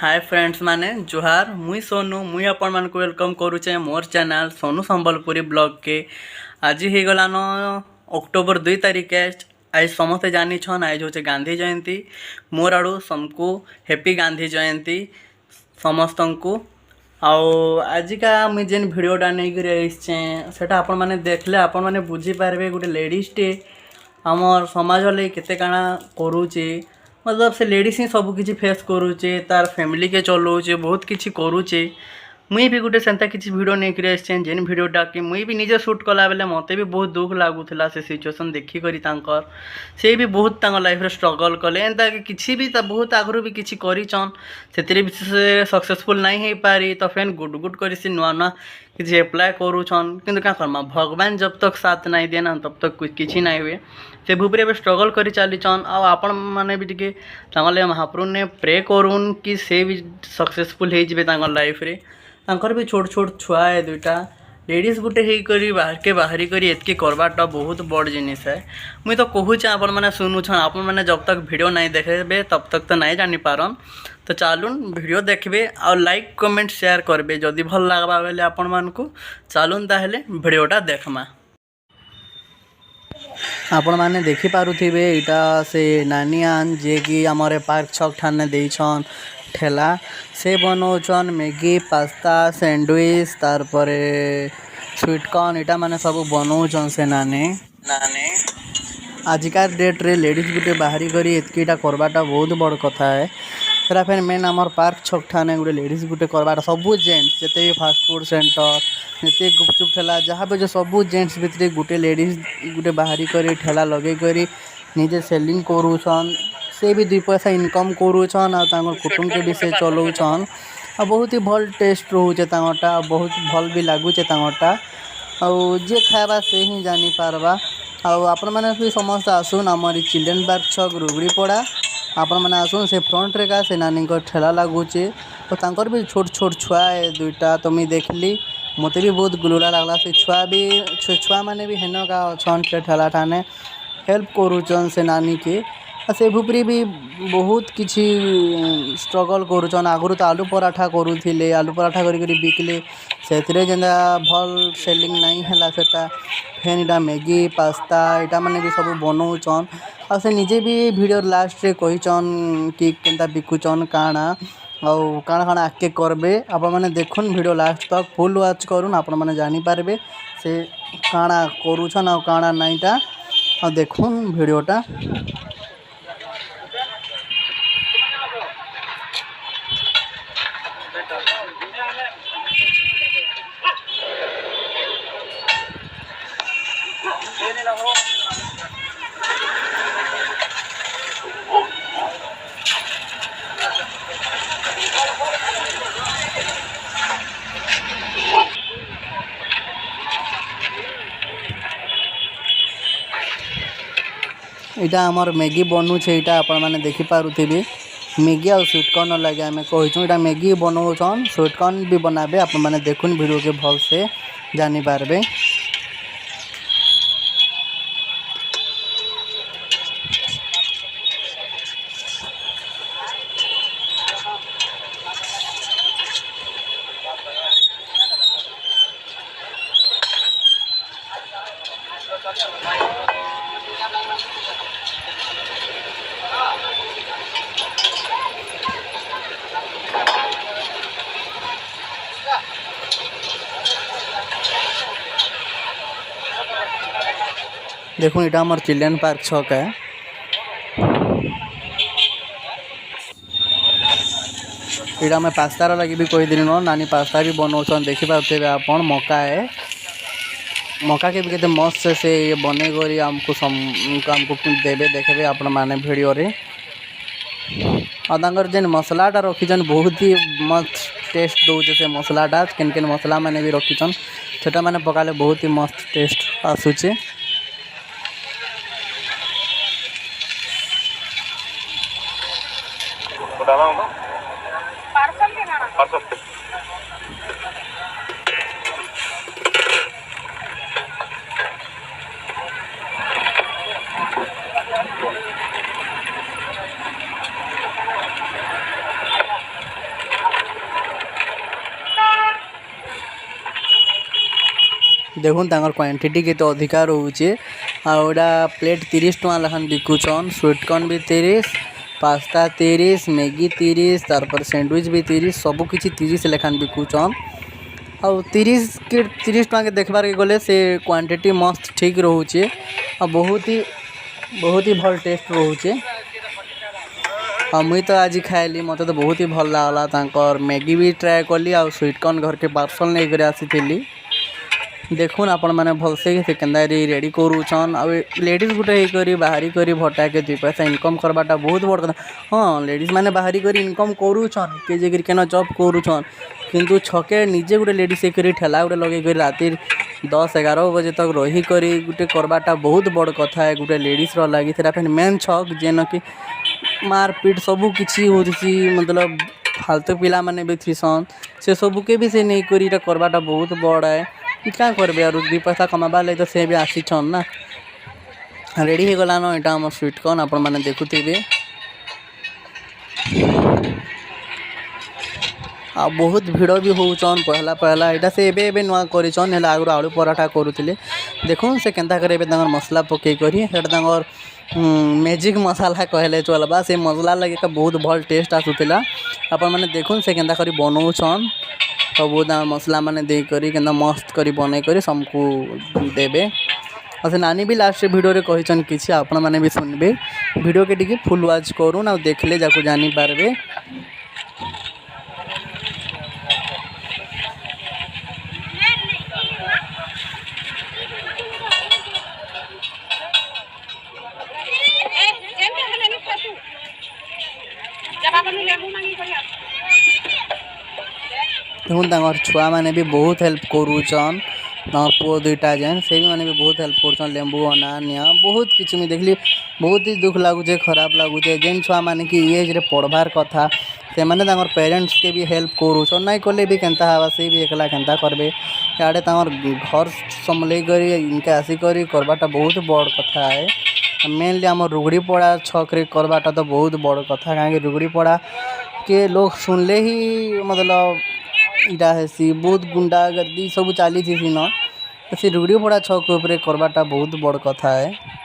Hi friends माने जुहार मुई सोनू मुई अपन मान को वेलकम करुचे मोर चैनल सोनू संबलपुरी ब्लॉग के। आज ही गलान अक्टोबर 2 तारिख आज समस्ते जानी छन आज होचे गांधी जयंती। मोर आड़ू समको हैप्पी गांधी जयंती समस्त को। आजिका मुझे जेन भिडटा नहीं कर आपण मैंने देखले आपण मैंने बुझी पारे गोटे लेडीजटे आमर समाज लगे केते काଣା करूचे। मतलब से लेडीज ही सब किसी फेस करूचे तार फैमिली के चलाऊे बहुत किसी करूचे। मुई भी गोटे सेंता किसी वीडियो नहीं कर जेन वीडियोटा कि मुई भी निजे शूट कला बेले मते भी बहुत दुख लगुला से सिचुएसन देखिक से भी बहुत लाइफ स्ट्रगल कले एंता कि भी बहुत आगु भी किसी करन से भी सक्सेसफुल नहीं हो पारी तो फेन गुड गुड कर नुआ नुआ किसी एप्लाय करूछन कि क्या करमा भगवान जब तक साथ नहीं देना तब तक किसी नहीं हुए से भूपरे भी स्ट्रगल कर चलीचन। आपण मैंने भी टे महाप्रभु ने प्रे करूँ कि से भी सक्सेसफुल हो लाइफ रे। तांकर भी छोट छोट छुआ है दुईटा लेडीज गुटे ही बाहर के बाहरी करी एतकी करवाटा बहुत बड़ जिनिस है। मुई तो कहूचे आपण मैंने शुणुछन आपण मैंने जब तक वीडियो नहीं देखे तब तक तो नहीं जानी पारन। तो चलून वीडियो देखबे और लाइक कमेंट शेयर करबे जदि भल लागबा बेले आपण मानकु चलून ताहेले वीडियोटा देखमा। आपण मैंने देखि पारुथिबे इटा से नानियान जे कि आमरे पार्क छक ठाने देइछन ठेला से बनौछन मैगी पास्ता सैंडविच तार परे स्वीटकॉर्न इटा माने सब बनौछन से नानी नानी। आजिकार डेट रे लेडीज गुटे बाहरी करी एतकीटा करवाटा बहुत बड़ कथा है। फिर फिर मेन आमर पार्क छक ठाने गोटे लेडीज गुटे करवाटा सबू जेंट्स जिते भी फास्ट फूड सेंटर जिते गुपचुप ठेला जहाँ भी जो सबू जेंट्स भितर गोटे लेडीज गुटे बाहरी करी ठेला लगे करी निजे सेलिंग करूछन से भी 2 पैसा इनकम करूछन और कुटुंब के भी से चलाउछन। बहुत ही भल टेस्ट रोचे बहुत भल भी लगुचे जे खावा से ही जानी पारबा। आपण मैंने भी समस्त आसुन आमर चिल्ड्रेन पार्क छक रुगड़ी पड़ा आपण मैंने आसुन से फ्रंट रे का से नानी ठेला लगुचे तो तांकर भी छोट छोट छुआ है दुईटा तो मुझे देखली मते भी बहुत गुलुला लगला से छुआ मैंने भी हेन का अच्छन से ठेला ठाने हेल्प करूचन से नानी के से भूपरी भी बहुत किसी स्ट्रगल करूचन। आगुरी तो आलू पराठा करूथिले आलू पराठा करी बिकले से जेंदा भल सेलिंग नहीं है सेटा फेन इटा मैगी पास्ता इटा मैंने भी सब बनौछन आ से निजे भी वीडियो लास्ट रे कहीचन कि केनता बिकुचन काଣା काଣା काଣା आगे करबे आप मैंने देखुन वीडियो लास्ट तक फुल वाच करूँ आपण मैंने जानी पारबे से काଣା करूछन आ काଣା नाईटा आ देखुन वीडियोटा। इटा आमर मैगी बनूचे इटा आपण मैंने देखि पारुथिबे मैगी और स्वीटकॉर्न लगे आम कहीचुँ इटा मैगी बनौछन स्वीटकॉर्न भी बनाबे आपण मैंने देखुन वीडियो के भल से जानी पारबे। देखो इटा हमार चिल्ड्रेन पार्क छक है इटा मैं पास्तार लगे भी कहीदी न नानी पास्ता भी बनौछन देखी पारे आपन मका है मका के भी केते मस्त से ये बने करी हमको देवे देखे आप मैंने वीडियो रे और जेन मसलाटा रखीचन बहुत ही मस्त टेस्ट दौचे से मसलाटा केन केन मसला मैंने भी रखीचन सेटा मैंने पकाले बहुत ही मस्त टेस्ट आसूचे। देखुन तांकर क्वांटिटी केते अधिका रोचे आउडा प्लेट 30 टका लखन बिकुचन स्वीट कॉर्न भी 30 पास्ता 30 मैगी 30 तारपर सैंडविच भी 30 सब किछि 30 लेखन बिकुचन आ 30 टका के देखबार के गले से क्वांटिटी मस्त ठीक रोचे आ बहुत ही भल टेस्ट रोचे हाँ मुई तो आज खाइली मत तो बहुत ही भल लागला तांकर मैगी भी ट्राए कली आ स्वीट कॉर्न घर के पार्सल नहीं कर आसी देखुन आपण मैंने भलसे से केन्दा रेडी करूछन आ लेडीज गुटे करी बाहरी करी भटा के 2 पैसा इनकम करवाटा बहुत बड़ कथा हाँ लेडीज मैंने बाहरी करी इनकम करूछन के जे केना जॉब करूछन किंतु छके निजे गुटे लेडीज करी ठेला गुटे लगे करी राति 10-11 बजे तक रही करी गुटे करवाटा बहुत बड़ कथा है गुटे लेडीज रो लागी तेरा फेन मेन छक जेन कि मारपीट सबू किसी होती मतलब फालतू पिला माने भी थीसन से सबू के भी से नहीं करी करवाटा बहुत बड़ है क्या करबे और 2 पैसा कमाबा ले तो से भी आसीछन ना रेडी हो गलान एटा हम स्वीट कॉर्न आपण माने देखुथिबे आ बहुत भिड़ भी होचन पहला एटा से एबे नुआ करिछन हेला आगु आलू पराठा करूथिले देखुन से केनता करे एबे तांगर मसला पके करी हेटा तांगर मैजिक मसाला कहले चलबा से मसला लगे का बहुत भल टेस्ट आसुथिला आपण माने देखुन से केनता करी बनौछन सब मसला माने दे करी केनता मस्त करी बनै करी सबको देबे और नानी भी लास्ट वीडियो रे कहिछन किछि आपण माने भी सुनबे वीडियो के टिके फुल वॉच करू ना देखले जाको जानी पारबे देखुन तांगर छुआ माने भी बहुत हेल्प करूछन पुओ 2टा जेन से भी माने भी बहुत हेल्प करूछन लेंबू अना निया बहुत किछि में देखली बहुत ही दुख लागुचे खराब लागुचे जेन छुआ माने कि एज रे पढ़बार कथा से माने तांगर पेरेंट्स के भी हेल्प करूछन नहीं कले भी केनता हवा से भी एकला केनता करबे याडे तांगर घर संभले करी इनके आसी करी करबाटा बहुत बड़ कथा है मेनली आम रुगड़ी पड़ा छक रे करबाटा तो बहुत बड़ कथा काहे रुगड़ी पड़ा के लोग सुनले ही मतलब इटा हेसी बहुत गुंडागर्दी सब चली थी न से रुगड़ी पड़ा छक उपरे करबाटा बहुत बड़ कथा है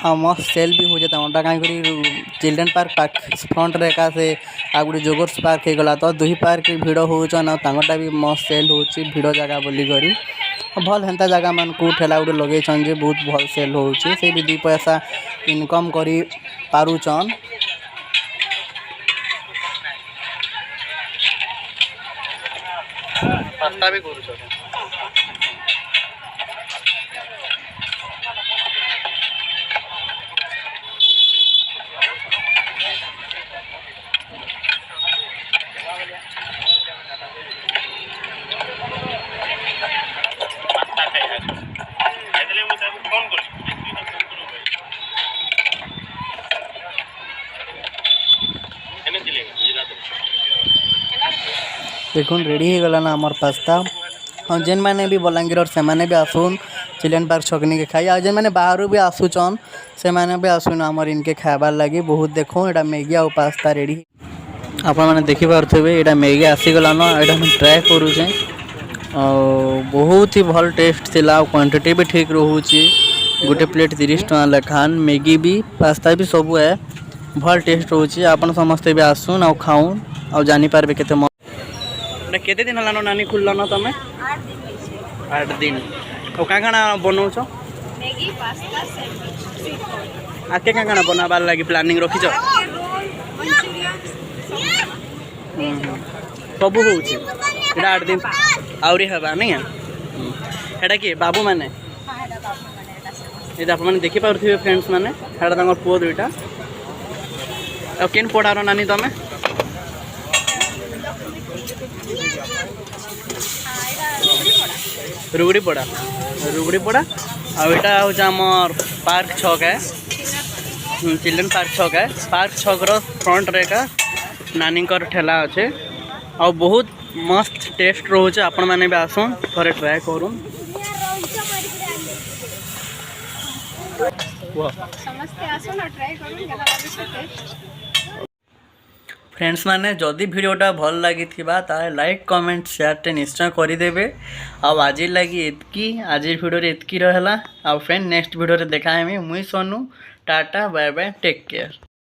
हाँ मस्त सेल भी हो जाता है कहीं चिल्ड्रेन पार्क फ्रंट रे का से आ गोटे जोगर्स पार्क हो गला तो 2 पार्क भिड़ होचन तांगटा भी मस्त सेल होची भिड़ जगह बोली करी भल हेन्ता जगह मान को ठेला गोटे लगेछन जे बहुत भल सेल होची से भी 2 पैसा इनकम करी पारुचन पास्ता भी करूछन देखुन रेडी हो गला ना हमार पास्ता और जेन मैंने भी बलांगीर और से मैंने भी आसुन चिल्ड्रेन पार्क छकनी के खाई और जेन मैंने बाहर भी आसुचन से मैंने भी आसुन आमर इनके खाबार लगी बहुत देखो एटा मैगी और पास्ता रेडी आपण मैंने देखि पारथबे एटा मैगी आसी गला ना एटा हम ट्राई करूचे और बहुत ही भल टेस्ट थिला क्वांटिटी भी ठीक रहूची गोटे प्लेट 30 टका लेखान मैगी भी पास्ता भी सब है भल टेस्ट रोची आपण समस्ते भी आसुन और खाऊन और जानी पारबे केते केते दिन हलानो नानी खुल्ला न तमे 8 दिन ओ का खाना बनौछ मैगी पास्ता सैंडविच आके का खाना बनाबार लागि प्लानिंग रखिछ सब होउची एटा 8 दिन आउरी हबा नहीं एटा के बाबू माने एटा अपन देखि पारथिबे फ्रेंड्स माने एटा तांगर पुओ 2टा और केन पडारो नानी तमे रुगड़ी पड़ा और यहाँ हूँ आमर पार्क छक है चिल्ड्रेन पार्क छक है पार्क छक फ्रंट रे का नानी ठेला अच्छे और बहुत मस्त टेस्ट रोचे आपण मैंने भी आसन थोड़े ट्राए करूँ फ्रेंड्स मैंने जदि वीडियोटा भल लगी लाइक कमेंट शेयर निश्चय करदेवे आज लगी एतकी आज वीडियो एतकी रहा आ फ्रेंड नेक्स्ट वीडियो देखा मुई Sonu tata bye bye take care.